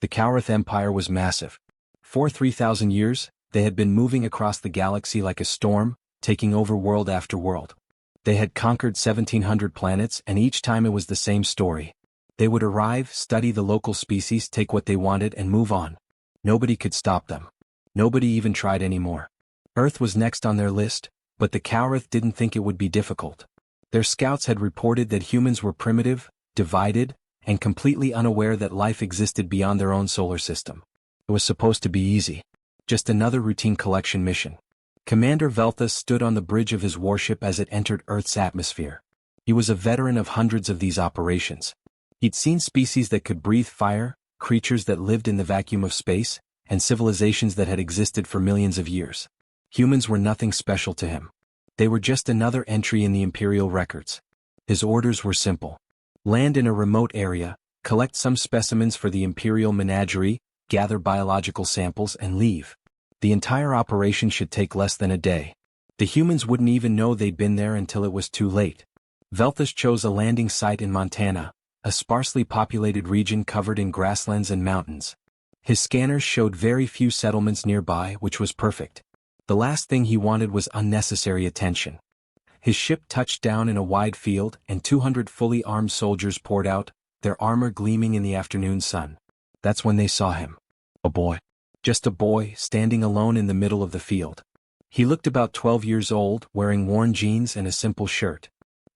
The Cowrath Empire was massive. For 3,000 years, they had been moving across the galaxy like a storm, taking over world after world. They had conquered 1,700 planets, and each time it was the same story. They would arrive, study the local species, take what they wanted, and move on. Nobody could stop them. Nobody even tried anymore. Earth was next on their list, but the Cowrath didn't think it would be difficult. Their scouts had reported that humans were primitive, divided, and completely unaware that life existed beyond their own solar system. It was supposed to be easy. Just another routine collection mission. Commander Velthus stood on the bridge of his warship as it entered Earth's atmosphere. He was a veteran of hundreds of these operations. He'd seen species that could breathe fire, creatures that lived in the vacuum of space, and civilizations that had existed for millions of years. Humans were nothing special to him. They were just another entry in the Imperial records. His orders were simple. Land in a remote area, collect some specimens for the Imperial menagerie, gather biological samples, and leave. The entire operation should take less than a day. The humans wouldn't even know they'd been there until it was too late. Velthus chose a landing site in Montana, a sparsely populated region covered in grasslands and mountains. His scanners showed very few settlements nearby, which was perfect. The last thing he wanted was unnecessary attention. His ship touched down in a wide field, and 200 fully armed soldiers poured out, their armor gleaming in the afternoon sun. That's when they saw him. A boy. Just a boy, standing alone in the middle of the field. He looked about 12 years old, wearing worn jeans and a simple shirt.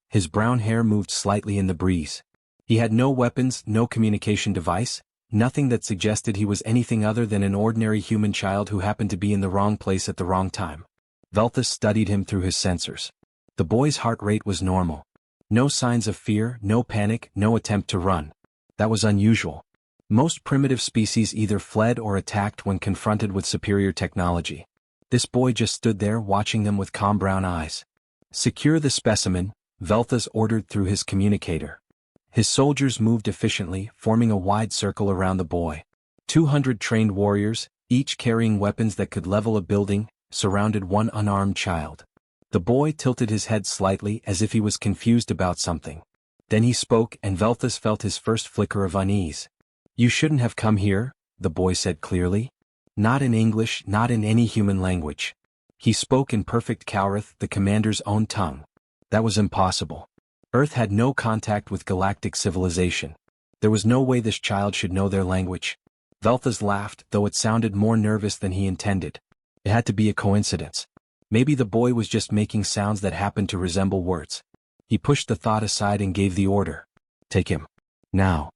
His brown hair moved slightly in the breeze. He had no weapons, no communication device, nothing that suggested he was anything other than an ordinary human child who happened to be in the wrong place at the wrong time. Velthus studied him through his sensors. The boy's heart rate was normal. No signs of fear, no panic, no attempt to run. That was unusual. Most primitive species either fled or attacked when confronted with superior technology. This boy just stood there watching them with calm brown eyes. Secure the specimen, Velthus ordered through his communicator. His soldiers moved efficiently, forming a wide circle around the boy. 200 trained warriors, each carrying weapons that could level a building, surrounded one unarmed child. The boy tilted his head slightly as if he was confused about something. Then he spoke, and Velthus felt his first flicker of unease. "You shouldn't have come here," the boy said clearly. Not in English, not in any human language. He spoke in perfect Cowrath, the commander's own tongue. That was impossible. Earth had no contact with galactic civilization. There was no way this child should know their language. Velthus laughed, though it sounded more nervous than he intended. It had to be a coincidence. Maybe the boy was just making sounds that happened to resemble words. He pushed the thought aside and gave the order. "Take him. Now."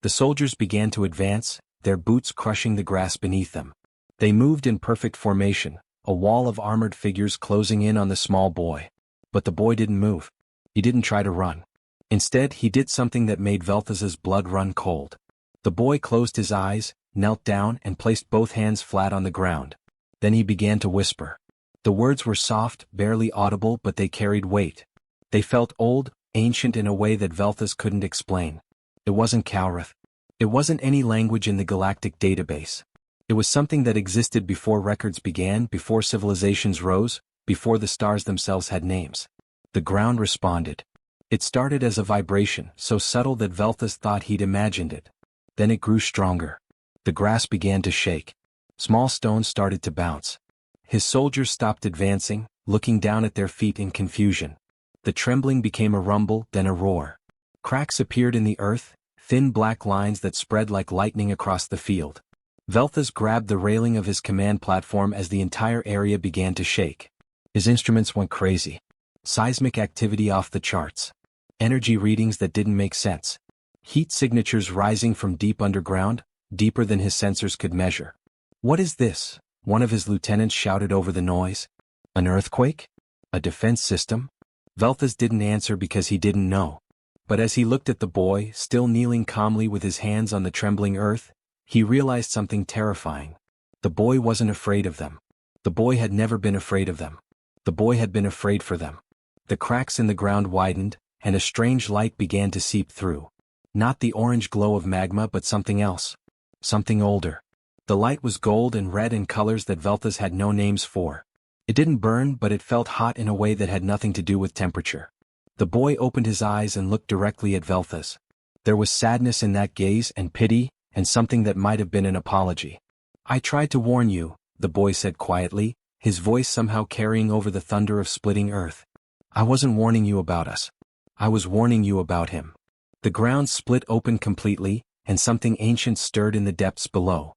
The soldiers began to advance, their boots crushing the grass beneath them. They moved in perfect formation, a wall of armored figures closing in on the small boy. But the boy didn't move. He didn't try to run. Instead, he did something that made Velthus's blood run cold. The boy closed his eyes, knelt down, and placed both hands flat on the ground. Then he began to whisper. The words were soft, barely audible, but they carried weight. They felt old, ancient in a way that Velthus couldn't explain. It wasn't Cowrath. It wasn't any language in the galactic database. It was something that existed before records began, before civilizations rose, before the stars themselves had names. The ground responded. It started as a vibration, so subtle that Velthus thought he'd imagined it. Then it grew stronger. The grass began to shake. Small stones started to bounce. His soldiers stopped advancing, looking down at their feet in confusion. The trembling became a rumble, then a roar. Cracks appeared in the earth, thin black lines that spread like lightning across the field. Velthus grabbed the railing of his command platform as the entire area began to shake. His instruments went crazy. Seismic activity off the charts. Energy readings that didn't make sense. Heat signatures rising from deep underground, deeper than his sensors could measure. "What is this?" one of his lieutenants shouted over the noise. "An earthquake? A defense system?" Velthus didn't answer because he didn't know. But as he looked at the boy, still kneeling calmly with his hands on the trembling earth, he realized something terrifying. The boy wasn't afraid of them. The boy had never been afraid of them. The boy had been afraid for them. The cracks in the ground widened, and a strange light began to seep through. Not the orange glow of magma, but something else. Something older. The light was gold and red in colors that Velthus had no names for. It didn't burn, but it felt hot in a way that had nothing to do with temperature. The boy opened his eyes and looked directly at Velthus. There was sadness in that gaze and pity, and something that might have been an apology. "I tried to warn you," the boy said quietly, his voice somehow carrying over the thunder of splitting earth. "I wasn't warning you about us. I was warning you about him." The ground split open completely, and something ancient stirred in the depths below.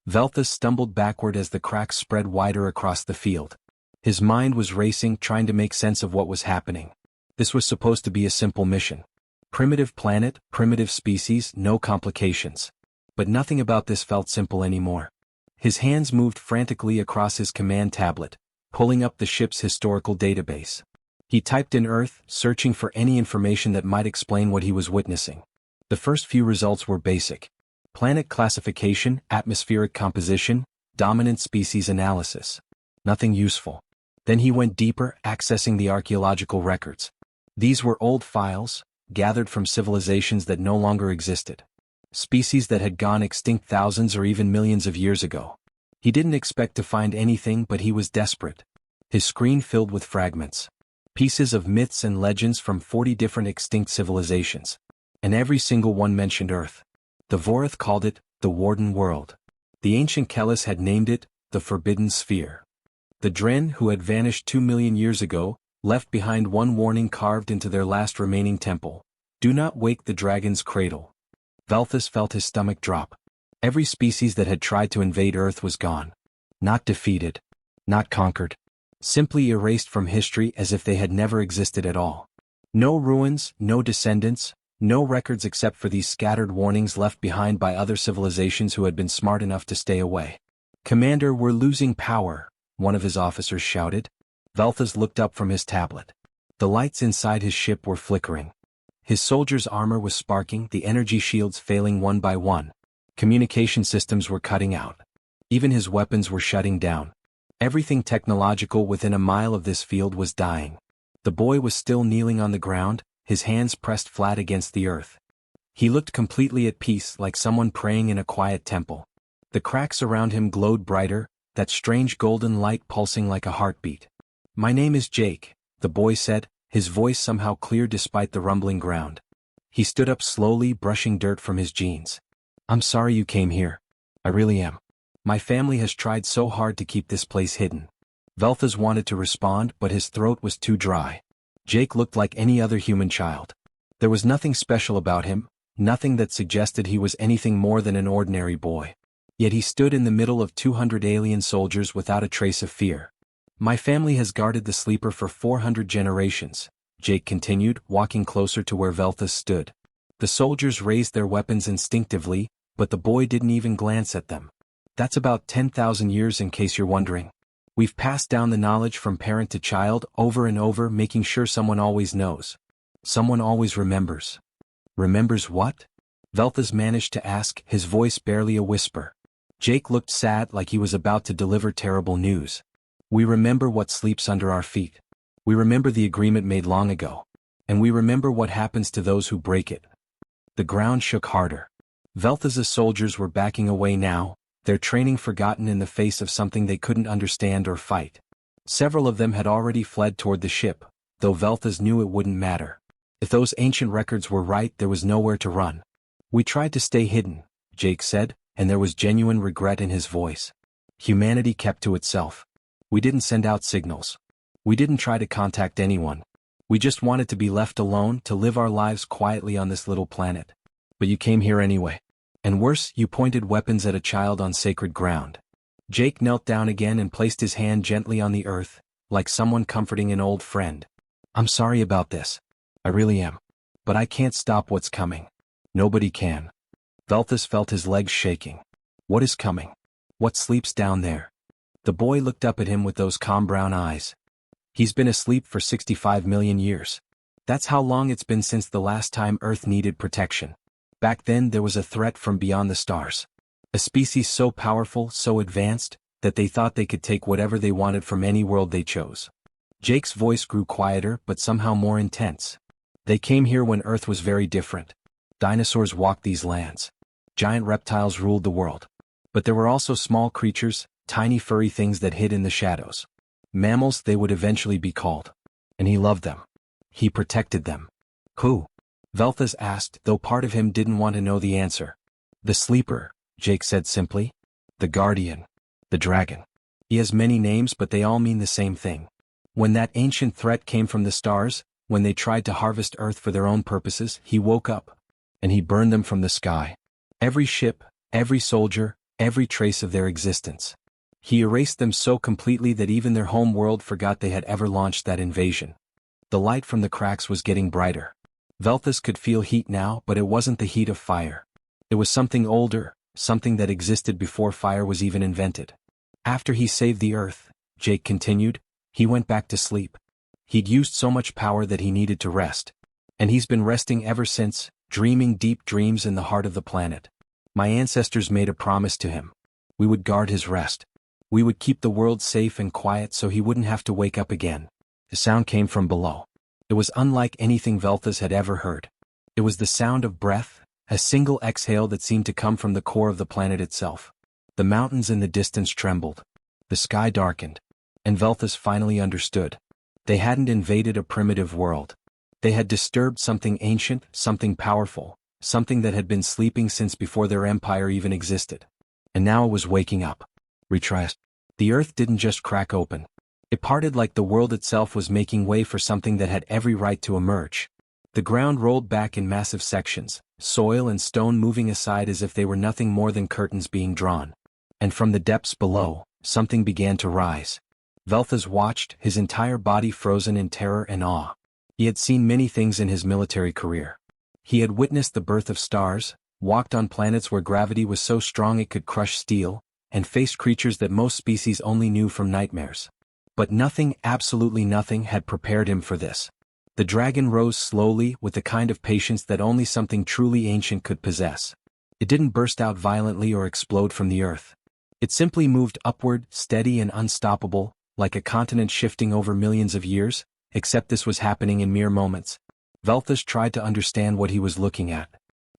Velthus stumbled backward as the cracks spread wider across the field. His mind was racing, trying to make sense of what was happening. This was supposed to be a simple mission. Primitive planet, primitive species, no complications. But nothing about this felt simple anymore. His hands moved frantically across his command tablet, pulling up the ship's historical database. He typed in Earth, searching for any information that might explain what he was witnessing. The first few results were basic. Planet classification, atmospheric composition, dominant species analysis. Nothing useful. Then he went deeper, accessing the archaeological records. These were old files, gathered from civilizations that no longer existed. Species that had gone extinct thousands or even millions of years ago. He didn't expect to find anything, but he was desperate. His screen filled with fragments. Pieces of myths and legends from 40 different extinct civilizations. And every single one mentioned Earth. The Vorath called it, the Warden World. The ancient Kellis had named it, the Forbidden Sphere. The Dren, who had vanished 2 million years ago, left behind one warning carved into their last remaining temple. "Do not wake the dragon's cradle." Velthus felt his stomach drop. Every species that had tried to invade Earth was gone. Not defeated. Not conquered. Simply erased from history as if they had never existed at all. No ruins, no descendants, no records except for these scattered warnings left behind by other civilizations who had been smart enough to stay away. "Commander, we're losing power," one of his officers shouted. Velthus looked up from his tablet. The lights inside his ship were flickering. His soldier's armor was sparking, the energy shields failing one by one. Communication systems were cutting out. Even his weapons were shutting down. Everything technological within a mile of this field was dying. The boy was still kneeling on the ground, his hands pressed flat against the earth. He looked completely at peace, like someone praying in a quiet temple. The cracks around him glowed brighter, that strange golden light pulsing like a heartbeat. "My name is Jake," the boy said, his voice somehow clear despite the rumbling ground. He stood up slowly, brushing dirt from his jeans. "I'm sorry you came here. I really am. My family has tried so hard to keep this place hidden." Velthus wanted to respond, but his throat was too dry. Jake looked like any other human child. There was nothing special about him, nothing that suggested he was anything more than an ordinary boy. Yet he stood in the middle of 200 alien soldiers without a trace of fear. "My family has guarded the sleeper for 400 generations," Jake continued, walking closer to where Velthus stood. The soldiers raised their weapons instinctively, but the boy didn't even glance at them. "That's about 10,000 years in case you're wondering. We've passed down the knowledge from parent to child over and over, making sure someone always knows. Someone always remembers." "Remembers what?" Velthus managed to ask, his voice barely a whisper. Jake looked sad, like he was about to deliver terrible news. "We remember what sleeps under our feet. We remember the agreement made long ago. And we remember what happens to those who break it." The ground shook harder. Velthus's soldiers were backing away now, their training forgotten in the face of something they couldn't understand or fight. Several of them had already fled toward the ship, though Velthus knew it wouldn't matter. If those ancient records were right, there was nowhere to run. "We tried to stay hidden," Jake said, and there was genuine regret in his voice. "Humanity kept to itself. We didn't send out signals. We didn't try to contact anyone. We just wanted to be left alone, to live our lives quietly on this little planet. But you came here anyway. And worse, you pointed weapons at a child on sacred ground." Jake knelt down again and placed his hand gently on the earth, like someone comforting an old friend. "I'm sorry about this. I really am. But I can't stop what's coming. Nobody can." Velthus felt his legs shaking. "What is coming? What sleeps down there?" The boy looked up at him with those calm brown eyes. "He's been asleep for 65 million years. That's how long it's been since the last time Earth needed protection. Back then there was a threat from beyond the stars. A species so powerful, so advanced, that they thought they could take whatever they wanted from any world they chose." Jake's voice grew quieter but somehow more intense. "They came here when Earth was very different. Dinosaurs walked these lands. Giant reptiles ruled the world. But there were also small creatures, tiny furry things that hid in the shadows. Mammals, they would eventually be called. And he loved them. He protected them." "Who?" Velthus asked, though part of him didn't want to know the answer. The sleeper, Jake said simply. The guardian. The dragon. He has many names, but they all mean the same thing. When that ancient threat came from the stars, when they tried to harvest Earth for their own purposes, he woke up. And he burned them from the sky. Every ship, every soldier, every trace of their existence. He erased them so completely that even their home world forgot they had ever launched that invasion. The light from the cracks was getting brighter. Velthus could feel heat now, but it wasn't the heat of fire. It was something older, something that existed before fire was even invented. After he saved the Earth, Jake continued, he went back to sleep. He'd used so much power that he needed to rest. And he's been resting ever since, dreaming deep dreams in the heart of the planet. My ancestors made a promise to him. We would guard his rest. We would keep the world safe and quiet so he wouldn't have to wake up again. The sound came from below. It was unlike anything Velthus had ever heard. It was the sound of breath, a single exhale that seemed to come from the core of the planet itself. The mountains in the distance trembled. The sky darkened. And Velthus finally understood. They hadn't invaded a primitive world. They had disturbed something ancient, something powerful, something that had been sleeping since before their empire even existed. And now it was waking up. Retraced. The Earth didn't just crack open. It parted like the world itself was making way for something that had every right to emerge. The ground rolled back in massive sections, soil and stone moving aside as if they were nothing more than curtains being drawn. And from the depths below, something began to rise. Velthus watched, his entire body frozen in terror and awe. He had seen many things in his military career. He had witnessed the birth of stars, walked on planets where gravity was so strong it could crush steel, and faced creatures that most species only knew from nightmares. But nothing, absolutely nothing, had prepared him for this. The dragon rose slowly, with the kind of patience that only something truly ancient could possess. It didn't burst out violently or explode from the earth. It simply moved upward, steady and unstoppable, like a continent shifting over millions of years, except this was happening in mere moments. Velthus tried to understand what he was looking at.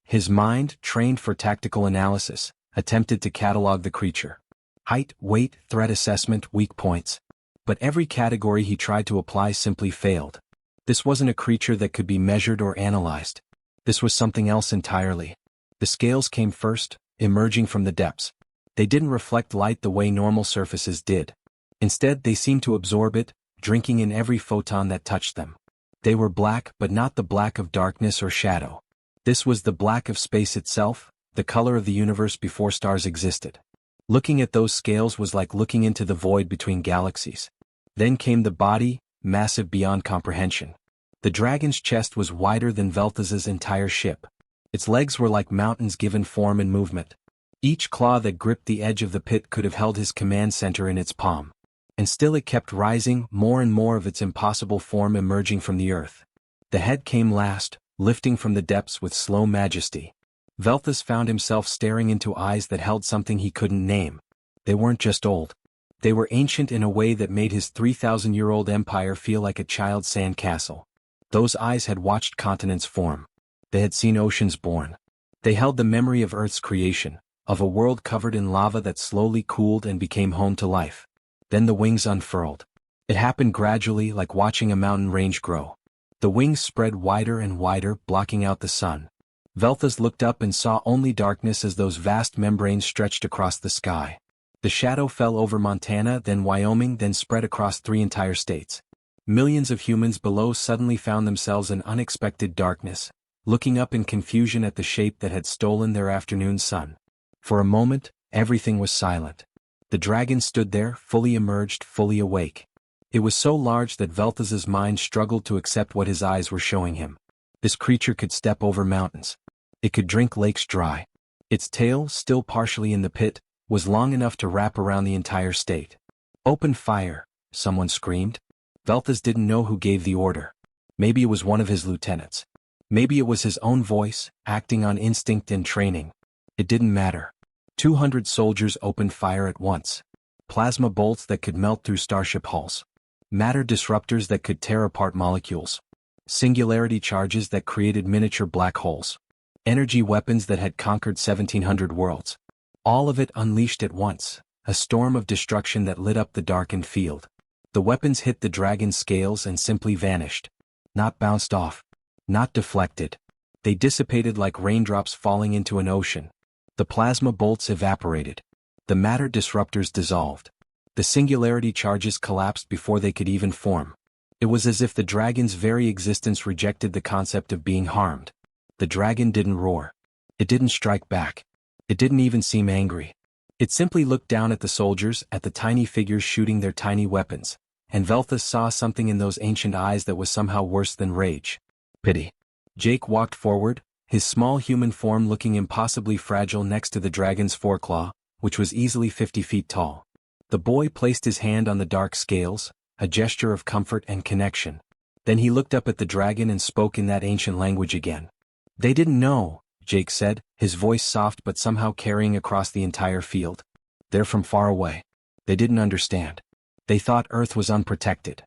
His mind, trained for tactical analysis, attempted to catalog the creature. Height, weight, threat assessment, weak points. But every category he tried to apply simply failed. This wasn't a creature that could be measured or analyzed. This was something else entirely. The scales came first, emerging from the depths. They didn't reflect light the way normal surfaces did. Instead, they seemed to absorb it, drinking in every photon that touched them. They were black, but not the black of darkness or shadow. This was the black of space itself, the color of the universe before stars existed. Looking at those scales was like looking into the void between galaxies. Then came the body, massive beyond comprehension. The dragon's chest was wider than Velthus's entire ship. Its legs were like mountains given form and movement. Each claw that gripped the edge of the pit could have held his command center in its palm. And still it kept rising, more and more of its impossible form emerging from the earth. The head came last, lifting from the depths with slow majesty. Velthus found himself staring into eyes that held something he couldn't name. They weren't just old. They were ancient in a way that made his 3,000-year-old empire feel like a child's sand castle. Those eyes had watched continents form. They had seen oceans born. They held the memory of Earth's creation, of a world covered in lava that slowly cooled and became home to life. Then the wings unfurled. It happened gradually, like watching a mountain range grow. The wings spread wider and wider, blocking out the sun. Velthus looked up and saw only darkness as those vast membranes stretched across the sky. The shadow fell over Montana, then Wyoming, then spread across 3 entire states. Millions of humans below suddenly found themselves in unexpected darkness, looking up in confusion at the shape that had stolen their afternoon sun. For a moment, everything was silent. The dragon stood there, fully emerged, fully awake. It was so large that Velthus's mind struggled to accept what his eyes were showing him. This creature could step over mountains. It could drink lakes dry. Its tail, still partially in the pit, was long enough to wrap around the entire state. "Open fire," someone screamed. Velthus didn't know who gave the order. Maybe it was one of his lieutenants. Maybe it was his own voice, acting on instinct and training. It didn't matter. 200 soldiers opened fire at once. Plasma bolts that could melt through starship hulls. Matter disruptors that could tear apart molecules. Singularity charges that created miniature black holes. Energy weapons that had conquered 1,700 worlds. All of it unleashed at once, a storm of destruction that lit up the darkened field. The weapons hit the dragon's scales and simply vanished. Not bounced off. Not deflected. They dissipated like raindrops falling into an ocean. The plasma bolts evaporated. The matter disruptors dissolved. The singularity charges collapsed before they could even form. It was as if the dragon's very existence rejected the concept of being harmed. The dragon didn't roar. It didn't strike back. It didn't even seem angry. It simply looked down at the soldiers, at the tiny figures shooting their tiny weapons, and Velthus saw something in those ancient eyes that was somehow worse than rage. Pity. Jake walked forward, his small human form looking impossibly fragile next to the dragon's foreclaw, which was easily 50 feet tall. The boy placed his hand on the dark scales, a gesture of comfort and connection. Then he looked up at the dragon and spoke in that ancient language again. They didn't know, Jake said, his voice soft but somehow carrying across the entire field. They're from far away. They didn't understand. They thought Earth was unprotected.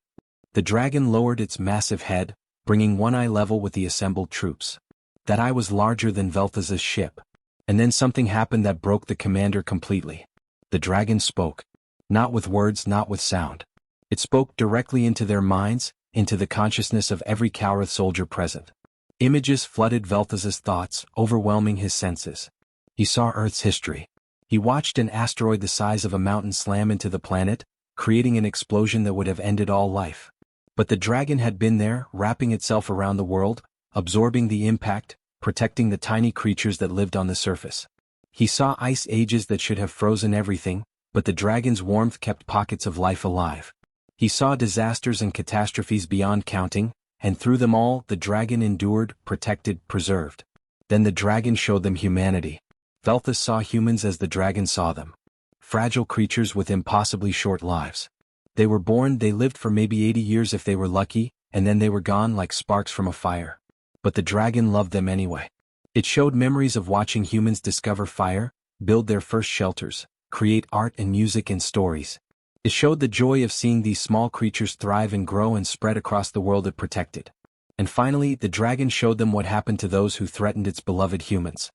The dragon lowered its massive head, bringing one eye level with the assembled troops. That eye was larger than Velthus's ship. And then something happened that broke the commander completely. The dragon spoke. Not with words, not with sound. It spoke directly into their minds, into the consciousness of every Cowrath soldier present. Images flooded Velthus's thoughts, overwhelming his senses. He saw Earth's history. He watched an asteroid the size of a mountain slam into the planet, creating an explosion that would have ended all life. But the dragon had been there, wrapping itself around the world, absorbing the impact, protecting the tiny creatures that lived on the surface. He saw ice ages that should have frozen everything, but the dragon's warmth kept pockets of life alive. He saw disasters and catastrophes beyond counting, and through them all, the dragon endured, protected, preserved. Then the dragon showed them humanity. Velthus saw humans as the dragon saw them. Fragile creatures with impossibly short lives. They were born, they lived for maybe 80 years if they were lucky, and then they were gone like sparks from a fire. But the dragon loved them anyway. It showed memories of watching humans discover fire, build their first shelters, create art and music and stories. It showed the joy of seeing these small creatures thrive and grow and spread across the world it protected. And finally, the dragon showed them what happened to those who threatened its beloved humans.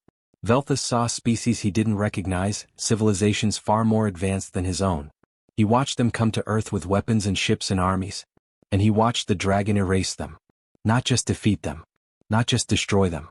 Velthus saw species he didn't recognize, civilizations far more advanced than his own. He watched them come to Earth with weapons and ships and armies. And he watched the dragon erase them. Not just defeat them. Not just destroy them.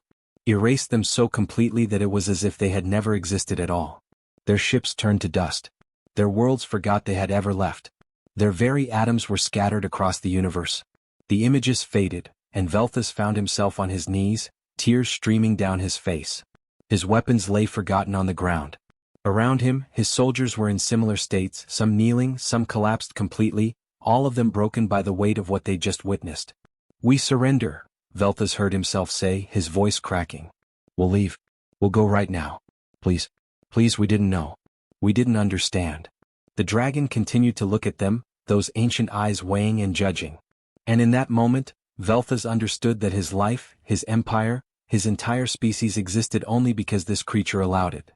Erase them so completely that it was as if they had never existed at all. Their ships turned to dust. Their worlds forgot they had ever left. Their very atoms were scattered across the universe. The images faded, and Velthus found himself on his knees, tears streaming down his face. His weapons lay forgotten on the ground. Around him, his soldiers were in similar states, some kneeling, some collapsed completely, all of them broken by the weight of what they just witnessed. "We surrender," Velthus heard himself say, his voice cracking. "We'll leave. We'll go right now. Please. Please, we didn't know. We didn't understand." The dragon continued to look at them, those ancient eyes weighing and judging. And in that moment, Velthus understood that his life, his empire, his entire species existed only because this creature allowed it.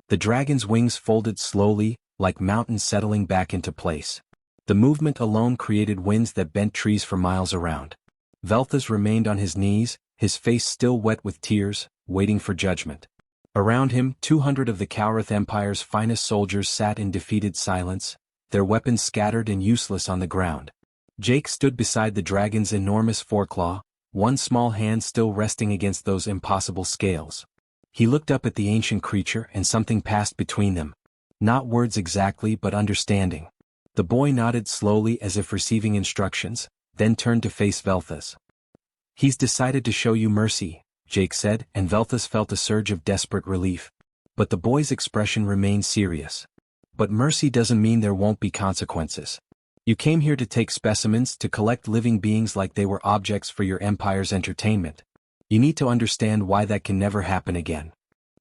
The dragon's wings folded slowly, like mountains settling back into place. The movement alone created winds that bent trees for miles around. Velthus remained on his knees, his face still wet with tears, waiting for judgment. Around him, 200 of the Cowrath Empire's finest soldiers sat in defeated silence, their weapons scattered and useless on the ground. Jake stood beside the dragon's enormous foreclaw, one small hand still resting against those impossible scales. He looked up at the ancient creature and something passed between them. Not words exactly, but understanding. The boy nodded slowly as if receiving instructions, then turned to face Velthus. "He's decided to show you mercy," Jake said, and Velthus felt a surge of desperate relief. But the boy's expression remained serious. "But mercy doesn't mean there won't be consequences. You came here to take specimens, to collect living beings like they were objects for your empire's entertainment. You need to understand why that can never happen again."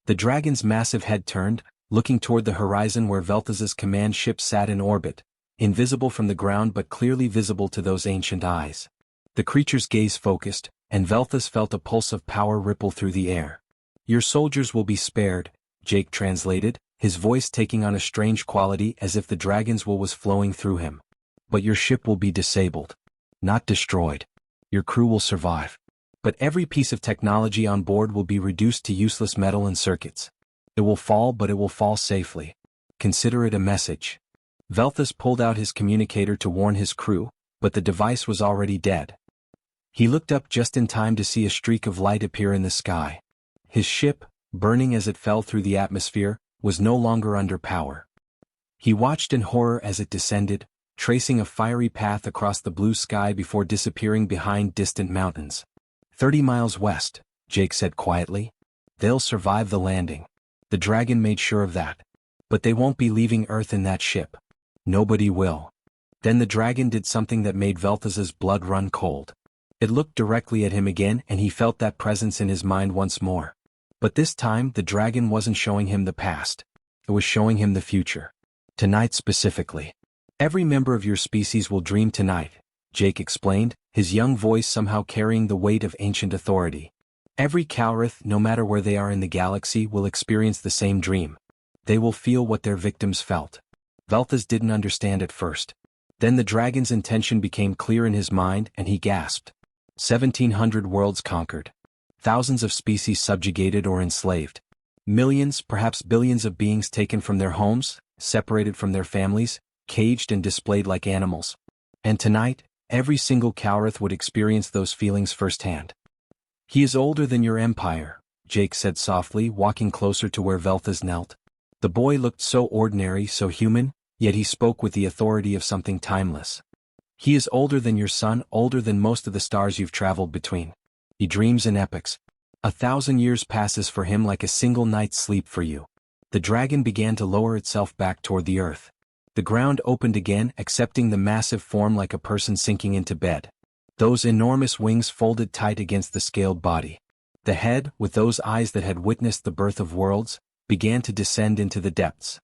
The dragon's massive head turned, looking toward the horizon where Velthus's command ship sat in orbit, invisible from the ground but clearly visible to those ancient eyes. The creature's gaze focused, and Velthus felt a pulse of power ripple through the air. "Your soldiers will be spared," Jake translated, his voice taking on a strange quality as if the dragon's will was flowing through him. "But your ship will be disabled. Not destroyed. Your crew will survive. But every piece of technology on board will be reduced to useless metal and circuits. It will fall, but it will fall safely. Consider it a message." Velthus pulled out his communicator to warn his crew, but the device was already dead. He looked up just in time to see a streak of light appear in the sky. His ship, burning as it fell through the atmosphere, was no longer under power. He watched in horror as it descended, tracing a fiery path across the blue sky before disappearing behind distant mountains. 30 miles west, Jake said quietly. They'll survive the landing. The dragon made sure of that. But they won't be leaving Earth in that ship. Nobody will. Then the dragon did something that made Velthas's blood run cold. It looked directly at him again and he felt that presence in his mind once more. But this time the dragon wasn't showing him the past. It was showing him the future. Tonight specifically. Every member of your species will dream tonight, Jake explained, his young voice somehow carrying the weight of ancient authority. Every Calrith, no matter where they are in the galaxy, will experience the same dream. They will feel what their victims felt. Velthas didn't understand at first. Then the dragon's intention became clear in his mind and he gasped. 1,700 worlds conquered. Thousands of species subjugated or enslaved. Millions, perhaps billions of beings taken from their homes, separated from their families, caged and displayed like animals. And tonight, every single Calrith would experience those feelings firsthand. He is older than your empire, Jake said softly, walking closer to where Velthas knelt. The boy looked so ordinary, so human, yet he spoke with the authority of something timeless. He is older than your sun, older than most of the stars you've traveled between. He dreams in epochs. 1,000 years passes for him like a single night's sleep for you. The dragon began to lower itself back toward the earth. The ground opened again, accepting the massive form like a person sinking into bed. Those enormous wings folded tight against the scaled body. The head, with those eyes that had witnessed the birth of worlds, began to descend into the depths.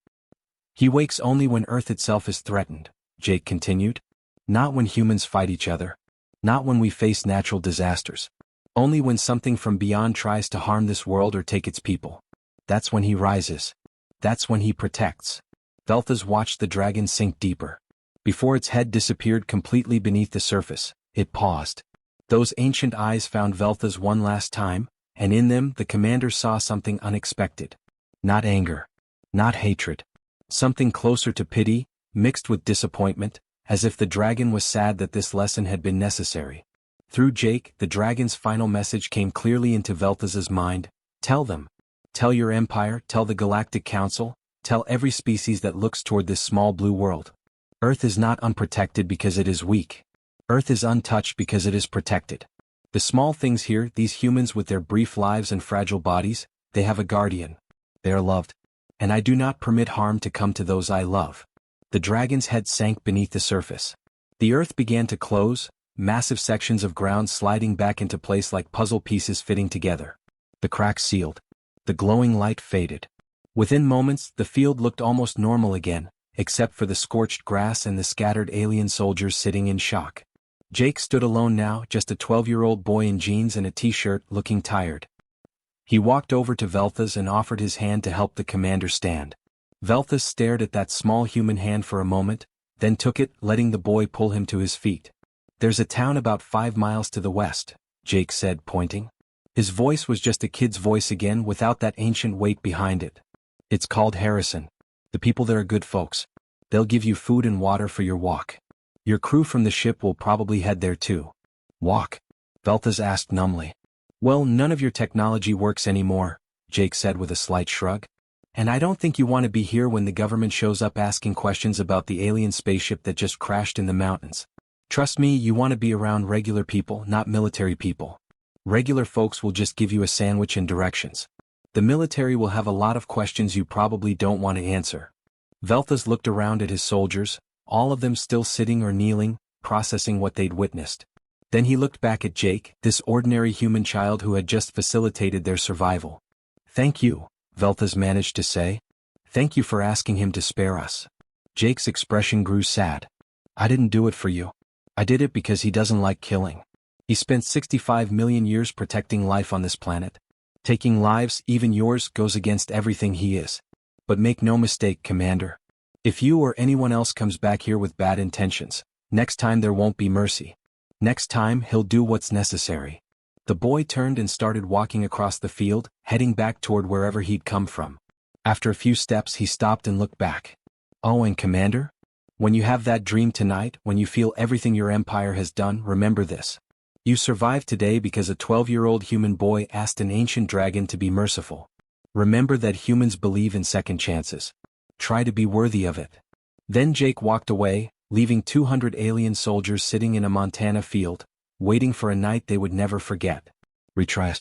He wakes only when Earth itself is threatened, Jake continued. Not when humans fight each other. Not when we face natural disasters. Only when something from beyond tries to harm this world or take its people. That's when he rises. That's when he protects. Velthas watched the dragon sink deeper. Before its head disappeared completely beneath the surface, it paused. Those ancient eyes found Velthas one last time, and in them the commander saw something unexpected. Not anger. Not hatred. Something closer to pity, mixed with disappointment, as if the dragon was sad that this lesson had been necessary. Through Jake, the dragon's final message came clearly into Velthas's mind. Tell them. Tell your empire, tell the Galactic Council, tell every species that looks toward this small blue world. Earth is not unprotected because it is weak. Earth is untouched because it is protected. The small things here, these humans with their brief lives and fragile bodies, they have a guardian. They are loved. And I do not permit harm to come to those I love. The dragon's head sank beneath the surface. The earth began to close, massive sections of ground sliding back into place like puzzle pieces fitting together. The cracks sealed. The glowing light faded. Within moments, the field looked almost normal again, except for the scorched grass and the scattered alien soldiers sitting in shock. Jake stood alone now, just a 12-year-old boy in jeans and a t-shirt, looking tired. He walked over to Velthas and offered his hand to help the commander stand. Velthas stared at that small human hand for a moment, then took it, letting the boy pull him to his feet. There's a town about 5 miles to the west, Jake said, pointing. His voice was just a kid's voice again, without that ancient weight behind it. It's called Harrison. The people there are good folks. They'll give you food and water for your walk. Your crew from the ship will probably head there too. Walk? Velthas asked numbly. Well, none of your technology works anymore, Jake said with a slight shrug. And I don't think you want to be here when the government shows up asking questions about the alien spaceship that just crashed in the mountains. Trust me, you want to be around regular people, not military people. Regular folks will just give you a sandwich and directions. The military will have a lot of questions you probably don't want to answer. Velthas looked around at his soldiers, all of them still sitting or kneeling, processing what they'd witnessed. Then he looked back at Jake, this ordinary human child who had just facilitated their survival. Thank you, Velthas managed to say. Thank you for asking him to spare us. Jake's expression grew sad. I didn't do it for you. I did it because he doesn't like killing. He spent 65 million years protecting life on this planet. Taking lives, even yours, goes against everything he is. But make no mistake, Commander. If you or anyone else comes back here with bad intentions, next time there won't be mercy. Next time he'll do what's necessary. The boy turned and started walking across the field, heading back toward wherever he'd come from. After a few steps he stopped and looked back. Oh, and Commander? When you have that dream tonight, when you feel everything your empire has done, remember this. You survived today because a 12-year-old human boy asked an ancient dragon to be merciful. Remember that humans believe in second chances. Try to be worthy of it. Then Jake walked away, leaving 200 alien soldiers sitting in a Montana field, waiting for a night they would never forget. Retry.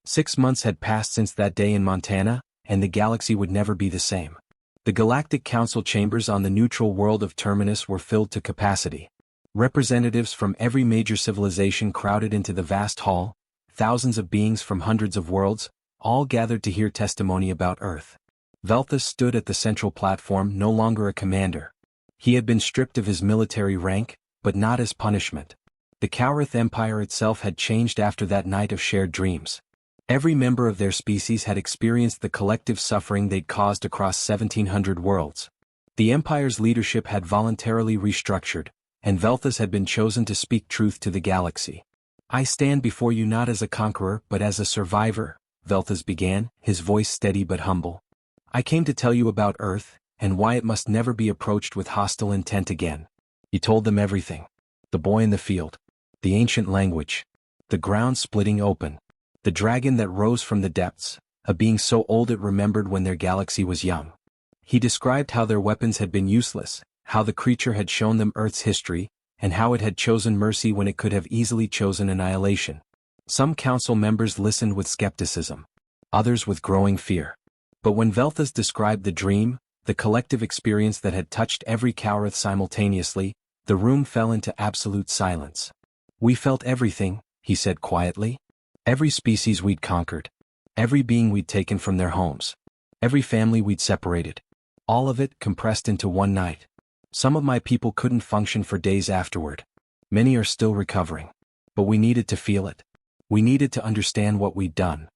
6 months had passed since that day in Montana, and the galaxy would never be the same. The Galactic Council chambers on the neutral world of Terminus were filled to capacity. Representatives from every major civilization crowded into the vast hall, thousands of beings from hundreds of worlds, all gathered to hear testimony about Earth. Velthus stood at the central platform, no longer a commander. He had been stripped of his military rank, but not as punishment. The Kaurith Empire itself had changed after that night of shared dreams. Every member of their species had experienced the collective suffering they'd caused across 1,700 worlds. The Empire's leadership had voluntarily restructured, and Velthus had been chosen to speak truth to the galaxy. "I stand before you not as a conqueror but as a survivor," Velthus began, his voice steady but humble. "I came to tell you about Earth, and why it must never be approached with hostile intent again." He told them everything. The boy in the field. The ancient language. The ground splitting open. The dragon that rose from the depths, a being so old it remembered when their galaxy was young. He described how their weapons had been useless, how the creature had shown them Earth's history, and how it had chosen mercy when it could have easily chosen annihilation. Some council members listened with skepticism. Others with growing fear. But when Velthus described the dream, the collective experience that had touched every Kaurith simultaneously, the room fell into absolute silence. "We felt everything," he said quietly. "Every species we'd conquered. Every being we'd taken from their homes. Every family we'd separated. All of it compressed into one night. Some of my people couldn't function for days afterward. Many are still recovering. But we needed to feel it. We needed to understand what we'd done."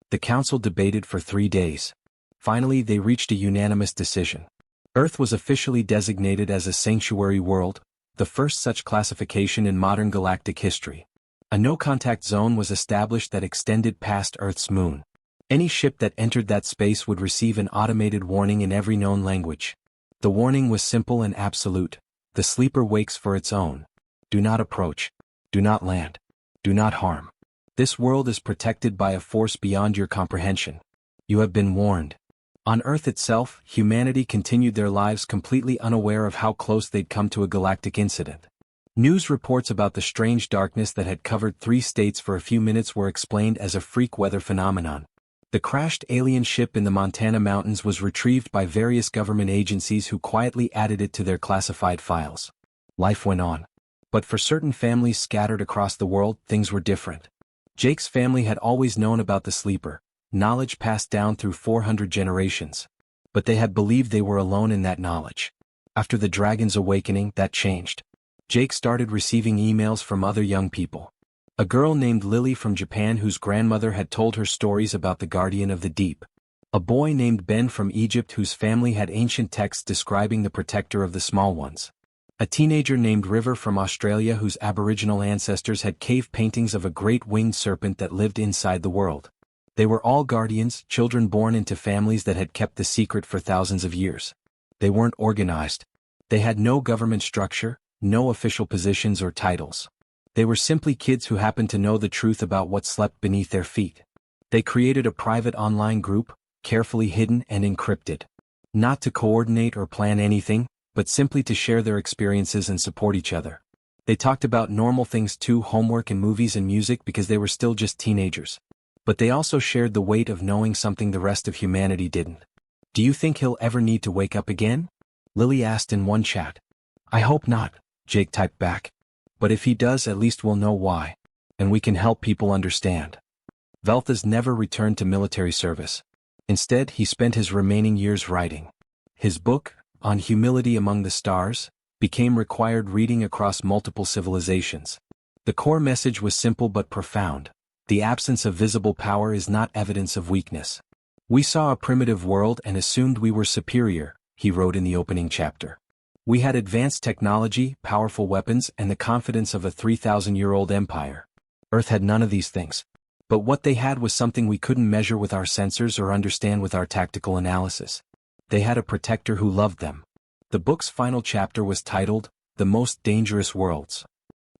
The council debated for 3 days. Finally, they reached a unanimous decision. Earth was officially designated as a sanctuary world, the first such classification in modern galactic history. A no-contact zone was established that extended past Earth's moon. Any ship that entered that space would receive an automated warning in every known language. The warning was simple and absolute. The sleeper wakes for its own. Do not approach. Do not land. Do not harm. This world is protected by a force beyond your comprehension. You have been warned. On Earth itself, humanity continued their lives completely unaware of how close they'd come to a galactic incident. News reports about the strange darkness that had covered 3 states for a few minutes were explained as a freak weather phenomenon. The crashed alien ship in the Montana mountains was retrieved by various government agencies who quietly added it to their classified files. Life went on. But for certain families scattered across the world, things were different. Jake's family had always known about the sleeper, knowledge passed down through 400 generations. But they had believed they were alone in that knowledge. After the dragon's awakening, that changed. Jake started receiving emails from other young people. A girl named Lily from Japan whose grandmother had told her stories about the guardian of the deep. A boy named Ben from Egypt whose family had ancient texts describing the protector of the small ones. A teenager named River from Australia whose aboriginal ancestors had cave paintings of a great winged serpent that lived inside the world. They were all guardians, children born into families that had kept the secret for thousands of years. They weren't organized. They had no government structure, no official positions or titles. They were simply kids who happened to know the truth about what slept beneath their feet. They created a private online group, carefully hidden and encrypted. Not to coordinate or plan anything, but simply to share their experiences and support each other. They talked about normal things too, homework and movies and music, because they were still just teenagers. But they also shared the weight of knowing something the rest of humanity didn't. "Do you think he'll ever need to wake up again?" Lily asked in one chat. "I hope not," Jake typed back. "But if he does, at least we'll know why. And we can help people understand." Velthus never returned to military service. Instead, he spent his remaining years writing. His book, On Humility Among the Stars, became required reading across multiple civilizations. The core message was simple but profound. The absence of visible power is not evidence of weakness. "We saw a primitive world and assumed we were superior," he wrote in the opening chapter. "We had advanced technology, powerful weapons, and the confidence of a 3,000-year-old empire. Earth had none of these things. But what they had was something we couldn't measure with our sensors or understand with our tactical analysis. They had a protector who loved them." The book's final chapter was titled, The Most Dangerous Worlds.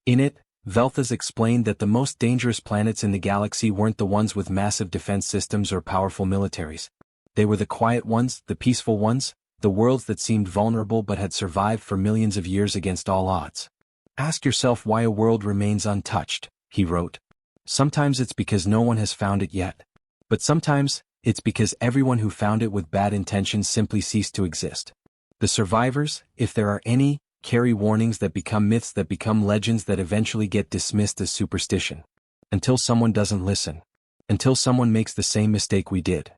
In it, Velthus explained that the most dangerous planets in the galaxy weren't the ones with massive defense systems or powerful militaries. They were the quiet ones, the peaceful ones, the worlds that seemed vulnerable but had survived for millions of years against all odds. Ask yourself why a world remains untouched, he wrote. Sometimes it's because no one has found it yet. But sometimes, it's because everyone who found it with bad intentions simply ceased to exist. The survivors, if there are any, carry warnings that become myths, that become legends, that eventually get dismissed as superstition. Until someone doesn't listen. Until someone makes the same mistake we did.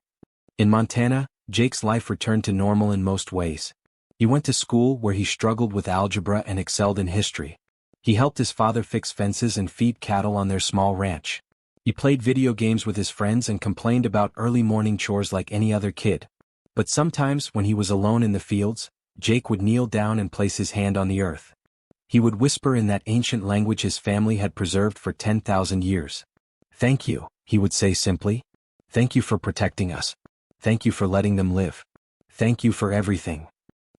In Montana, Jake's life returned to normal in most ways. He went to school where he struggled with algebra and excelled in history. He helped his father fix fences and feed cattle on their small ranch. He played video games with his friends and complained about early morning chores like any other kid. But sometimes, when he was alone in the fields, Jake would kneel down and place his hand on the earth. He would whisper in that ancient language his family had preserved for 10,000 years. "Thank you," he would say simply. "Thank you for protecting us. Thank you for letting them live. Thank you for everything."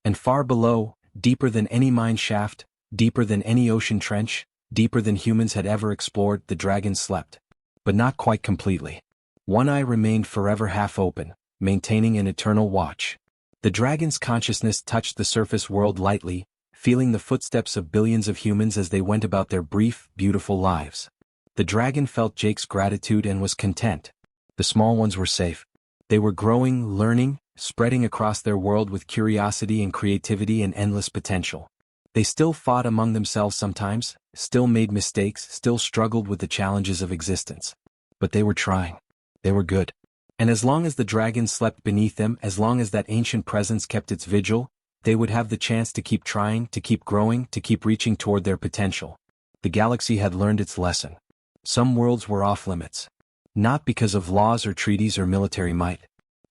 And far below, deeper than any mine shaft, deeper than any ocean trench, deeper than humans had ever explored, the dragon slept. But not quite completely. One eye remained forever half open, maintaining an eternal watch. The dragon's consciousness touched the surface world lightly, feeling the footsteps of billions of humans as they went about their brief, beautiful lives. The dragon felt Jake's gratitude and was content. The small ones were safe. They were growing, learning, spreading across their world with curiosity and creativity and endless potential. They still fought among themselves sometimes, still made mistakes, still struggled with the challenges of existence. But they were trying. They were good. And as long as the dragon slept beneath them, as long as that ancient presence kept its vigil, they would have the chance to keep trying, to keep growing, to keep reaching toward their potential. The galaxy had learned its lesson. Some worlds were off limits. Not because of laws or treaties or military might.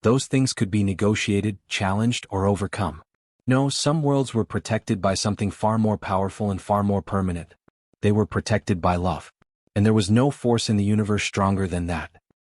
Those things could be negotiated, challenged, or overcome. No, some worlds were protected by something far more powerful and far more permanent. They were protected by love. And there was no force in the universe stronger than that.